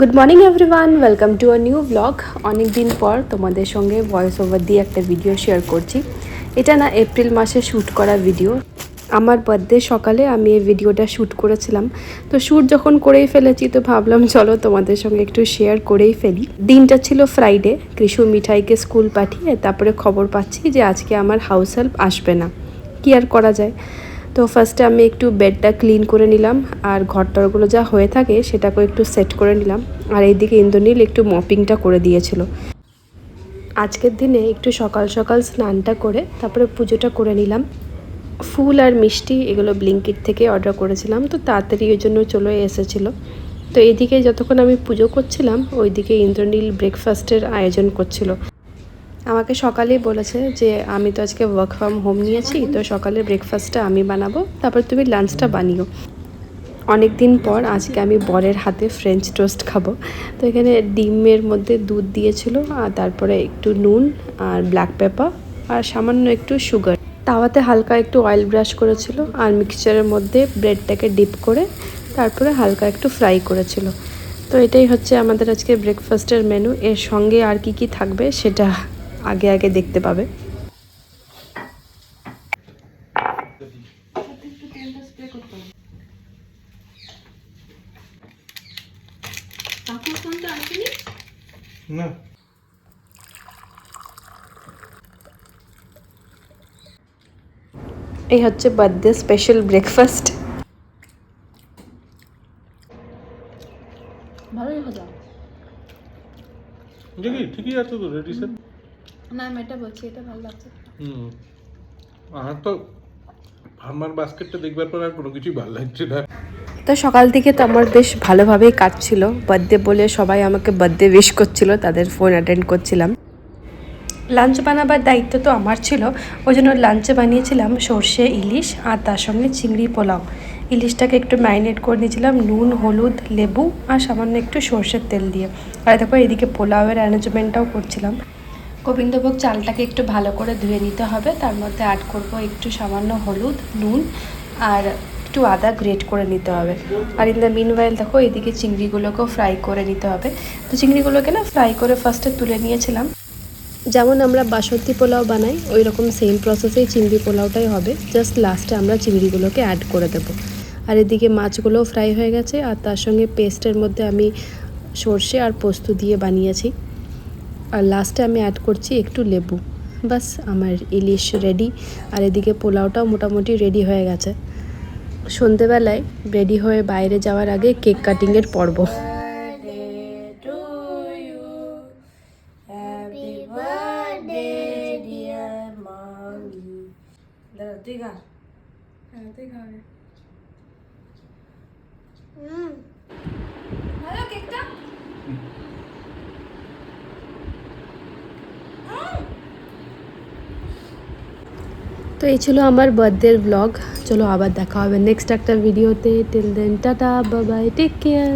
Good morning everyone, welcome to a new blog. অনেক দিন পর তোমাদের সঙ্গে ভয়েস ওভার দিয়ে একটা ভিডিও শেয়ার করছি। এটা না এপ্রিল মাসে শ্যুট করা ভিডিও। আমার বার্থডে সকালে আমি এই ভিডিওটা শ্যুট করেছিলাম। তো শ্যুট যখন করেই ফেলেছি তো ভাবলাম চলো তোমাদের সঙ্গে একটু শেয়ার করেই ফেলি। দিনটা ছিল ফ্রাইডে। কৃষু মিঠাইকে স্কুল পাঠিয়ে তারপরে খবর পাচ্ছি যে আজকে আমার হাউস হেল্প আসবে না। কী আর করা যায়। তো ফার্স্টে আমি একটু বেডটা ক্লিন করে নিলাম আর ঘরটরগুলো যা হয়ে থাকে সেটাকেও একটু সেট করে নিলাম। আর এইদিকে ইন্দ্রনীল একটু মপিংটা করে দিয়েছিল। আজকের দিনে একটু সকাল সকাল স্নানটা করে তারপরে পুজোটা করে নিলাম। ফুল আর মিষ্টি এগুলো ব্লিঙ্কিট থেকে অর্ডার করেছিলাম, তো তাড়াতাড়ি ওই জন্য চলে এসেছিলো। তো এইদিকে যতক্ষণ আমি পুজো করছিলাম ওইদিকে ইন্দ্রনীল ব্রেকফাস্টের আয়োজন করছিল। আমাকে সকালেই বলেছে যে আমি তো আজকে ওয়ার্ক ফ্রম হোম নিয়েছি, তো সকালে ব্রেকফাস্টটা আমি বানাবো, তারপর তুমি লাঞ্চটা বানিও। অনেক দিন পর আজকে আমি বরের হাতে ফ্রেঞ্চ টোস্ট খাবো। তো এখানে ডিমের মধ্যে দুধ দিয়েছিল আর তারপরে একটু নুন আর ব্ল্যাক পেপার আর সামান্য একটু সুগার। তাওয়াতে হালকা একটু অয়েল ব্রাশ করেছিল আর মিক্সচারের মধ্যে ব্রেডটাকে ডিপ করে তারপরে হালকা একটু ফ্রাই করেছিল। তো এটাই হচ্ছে আমাদের আজকে ব্রেকফাস্টের মেনু। এর সঙ্গে আর কি থাকবে সেটা আগে আগে দেখতে পাবে। না এই হচ্ছে বার্থডে স্পেশাল ব্রেকফাস্ট। ভালোই হলো। দেখি ঠিকই আছে তো রেডি সেট। না আমি এটা বলছি, এটা ভালো লাগছে। আর তো ফার্মার বাস্কেটটা দেখবার পর আর কোনো কিছুই ভালো লাগছে না। তো সকাল থেকে তো আমার বেশ ভালোভাবেই কাটছিল। বার্থডে বলে সবাই আমাকে বার্থডে উইশ করছিল, তাদের ফোন অ্যাটেন্ড করছিলাম। লাঞ্চ বানাবার দায়িত্ব তো আমার ছিল, ওই জন্য লাঞ্চে বানিয়েছিলাম সর্ষে ইলিশ আর তার সঙ্গে চিংড়ি পোলাও। ইলিশটাকে একটু ম্যারিনেট করে নিয়েছিলাম নুন, হলুদ, লেবু আর সামান্য একটু সর্ষের তেল দিয়ে। আর দেখো এদিকে পোলাওয়ের অ্যারেঞ্জমেন্টটাও করছিলাম। গোবিন্দভোগ চালটাকে একটু ভালো করে ধুয়ে নিতে হবে, তার মধ্যে অ্যাড করব একটু সামান্য হলুদ, নুন আর একটু আদা গ্রেট করে নিতে হবে। আর ইন দ্য মিনওয়াইল দেখো এদিকে চিংড়িগুলোকেও ফ্রাই করে নিতে হবে। তো চিংড়িগুলোকে না ফ্রাই করে ফার্স্টে তুলে নিয়েছিলাম। যেমন আমরা বাসন্তী পোলাও বানাই ওই রকম সেম প্রসেসেই চিংড়ি পোলাওটাই হবে, জাস্ট লাস্টে আমরা চিংড়িগুলোকে অ্যাড করে দেবো। আর এদিকে মাছগুলোও ফ্রাই হয়ে গেছে আর তার সঙ্গে পেস্টের মধ্যে আমি সর্ষে আর পোস্ত দিয়ে বানিয়েছি। আর লাস্টে আমি অ্যাড করছি একটু লেবু। বাস আমার ইলিশ রেডি। আর এদিকে পোলাওটাও মোটামুটি রেডি হয়ে গেছে। সন্ধেবেলায় রেডি হয়ে বাইরে যাওয়ার আগে কেক কাটিংয়ের পর্ব। ভালো কেকটা। তো এই ছিল আমার বার্থডের ব্লগ। চলো আবার দেখা হবে নেক্সট একটা ভিডিওতে। Till then tata, bye bye, take care.